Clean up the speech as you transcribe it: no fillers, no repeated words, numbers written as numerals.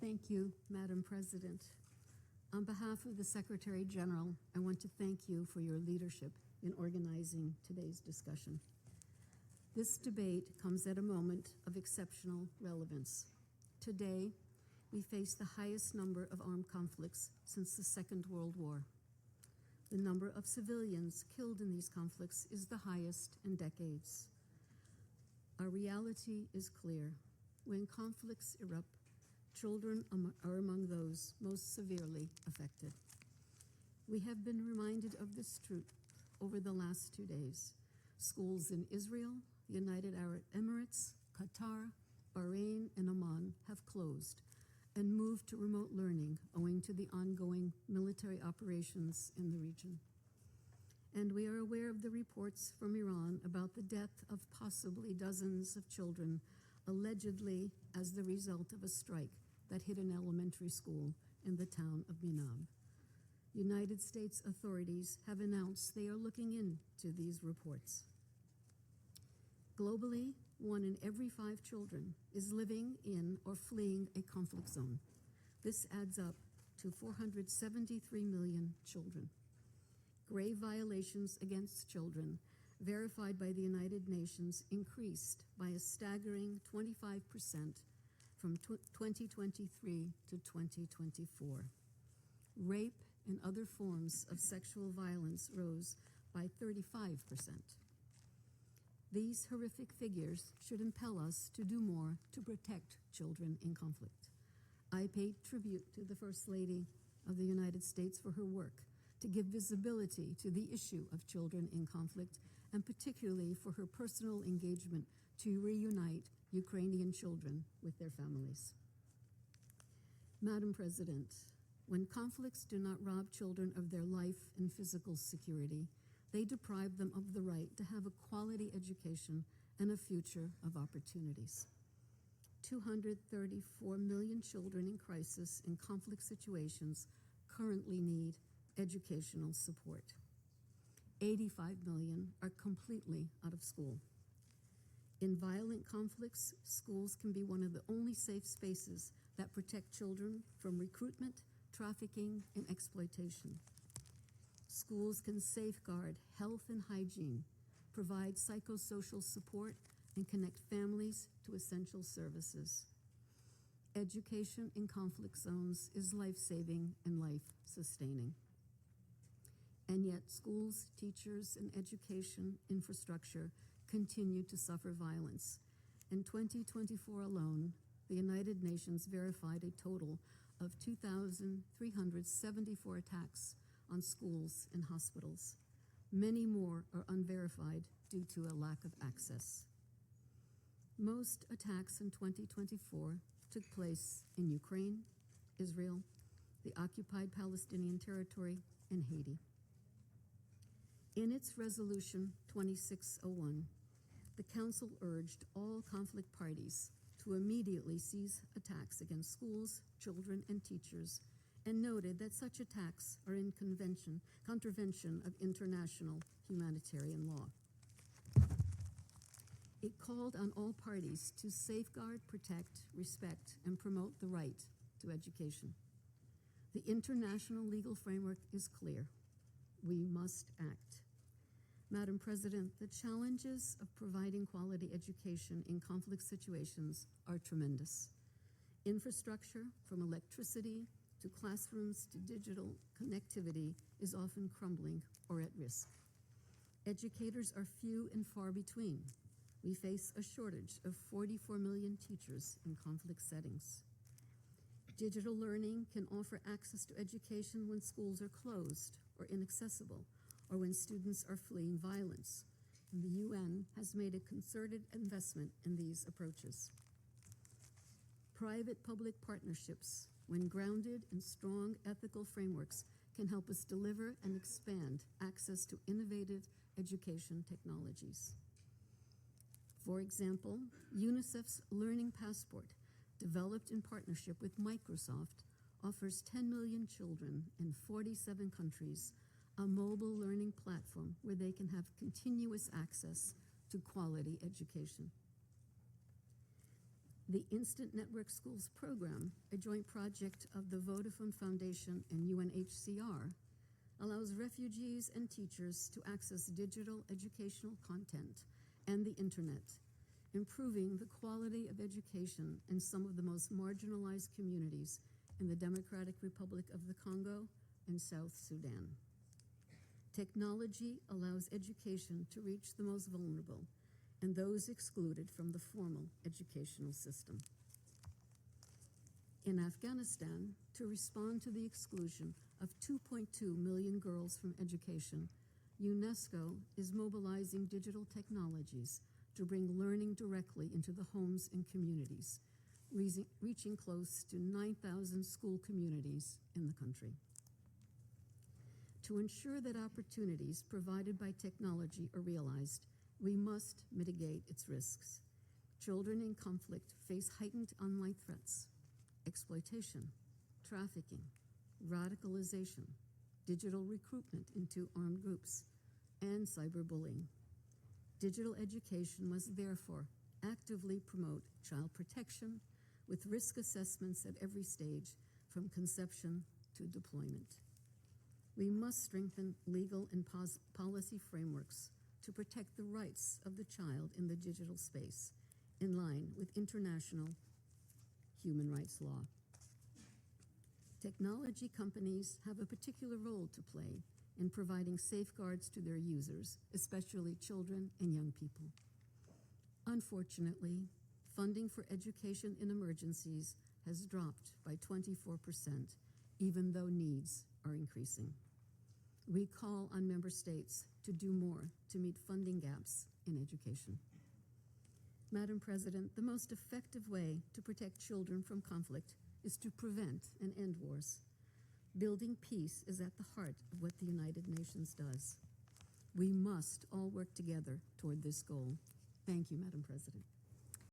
Thank you, Madam President. On behalf of the Secretary General, I want to thank you for your leadership in organizing today's discussion. This debate comes at a moment of exceptional relevance. Today, we face the highest number of armed conflicts since the Second World War. The number of civilians killed in these conflicts is the highest in decades. Our reality is clear. When conflicts erupt, children are among those most severely affected. We have been reminded of this truth over the last 2 days. Schools in Israel, the United Arab Emirates, Qatar, Bahrain, and Oman have closed and moved to remote learning owing to the ongoing military operations in the region. And we are aware of the reports from Iran about the death of possibly dozens of children, allegedly as the result of a strike that hit an elementary school in the town of Minab. United States authorities have announced they are looking into these reports. Globally, 1 in every 5 children is living in or fleeing a conflict zone. This adds up to 473 million children. Grave violations against children, verified by the United Nations, increased by a staggering 25% from 2023 to 2024. Rape and other forms of sexual violence rose by 35%. These horrific figures should impel us to do more to protect children in conflict. I pay tribute to the First Lady of the United States for her work to give visibility to the issue of children in conflict, and particularly for her personal engagement to reunite Ukrainian children with their families. Madam President, when conflicts do not rob children of their life and physical security, they deprive them of the right to have a quality education and a future of opportunities. 234 million children in crisis and conflict situations currently need educational support. 85 million are completely out of school. In violent conflicts, schools can be one of the only safe spaces that protect children from recruitment, trafficking, and exploitation. Schools can safeguard health and hygiene, provide psychosocial support, and connect families to essential services. Education in conflict zones is life-saving and life-sustaining. And yet schools, teachers, and education infrastructure continue to suffer violence. In 2024 alone, the United Nations verified a total of 2,374 attacks on schools and hospitals. Many more are unverified due to a lack of access. Most attacks in 2024 took place in Ukraine, Israel, the occupied Palestinian territory, and Haiti. In its resolution 2601, the Council urged all conflict parties to immediately cease attacks against schools, children, and teachers, and noted that such attacks are in contravention of international humanitarian law. It called on all parties to safeguard, protect, respect, and promote the right to education. The international legal framework is clear. We must act. Madam President, the challenges of providing quality education in conflict situations are tremendous. Infrastructure, from electricity to classrooms to digital connectivity, is often crumbling or at risk. Educators are few and far between. We face a shortage of 44 million teachers in conflict settings. Digital learning can offer access to education when schools are closed or inaccessible, or when students are fleeing violence. And the UN has made a concerted investment in these approaches. Private-public partnerships, when grounded in strong ethical frameworks, can help us deliver and expand access to innovative education technologies. For example, UNICEF's Learning Passport, developed in partnership with Microsoft, offers 10 million children in 47 countries a mobile learning platform where they can have continuous access to quality education. The Instant Network Schools program, a joint project of the Vodafone Foundation and UNHCR, allows refugees and teachers to access digital educational content and the internet, improving the quality of education in some of the most marginalized communities in the Democratic Republic of the Congo and South Sudan. Technology allows education to reach the most vulnerable and those excluded from the formal educational system. In Afghanistan, to respond to the exclusion of 2.2 million girls from education, UNESCO is mobilizing digital technologies to bring learning directly into the homes and communities, reaching close to 9,000 school communities in the country. To ensure that opportunities provided by technology are realized, we must mitigate its risks. Children in conflict face heightened online threats, exploitation, trafficking, radicalization, digital recruitment into armed groups, and cyberbullying. Digital education must therefore actively promote child protection with risk assessments at every stage, from conception to deployment. We must strengthen legal and policy frameworks to protect the rights of the child in the digital space, in line with international human rights law. Technology companies have a particular role to play in providing safeguards to their users, especially children and young people. Unfortunately, funding for education in emergencies has dropped by 24%, even though needs are increasing. We call on member states to do more to meet funding gaps in education. Madam President, the most effective way to protect children from conflict is to prevent and end wars. Building peace is at the heart of what the United Nations does. We must all work together toward this goal. Thank you, Madam President.